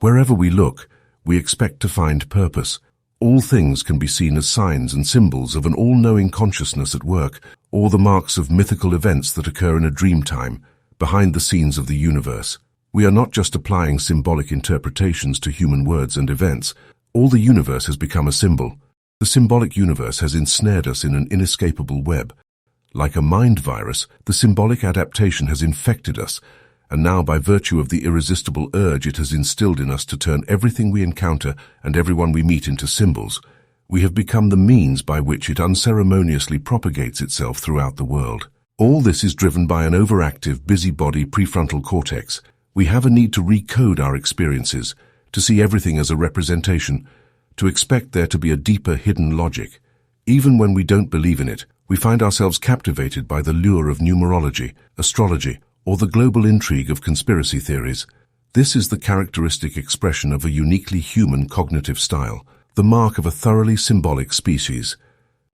Wherever we look, we expect to find purpose. All things can be seen as signs and symbols of an all-knowing consciousness at work, or the marks of mythical events that occur in a dream time, behind the scenes of the universe. We are not just applying symbolic interpretations to human words and events. All the universe has become a symbol. The symbolic universe has ensnared us in an inescapable web. Like a mind virus, the symbolic adaptation has infected us, and now by virtue of the irresistible urge it has instilled in us to turn everything we encounter and everyone we meet into symbols, we have become the means by which it unceremoniously propagates itself throughout the world. All this is driven by an overactive, busybody prefrontal cortex. We have a need to recode our experiences, to see everything as a representation, to expect there to be a deeper hidden logic. Even when we don't believe in it, we find ourselves captivated by the lure of numerology, astrology, or the global intrigue of conspiracy theories. This is the characteristic expression of a uniquely human cognitive style, the mark of a thoroughly symbolic species.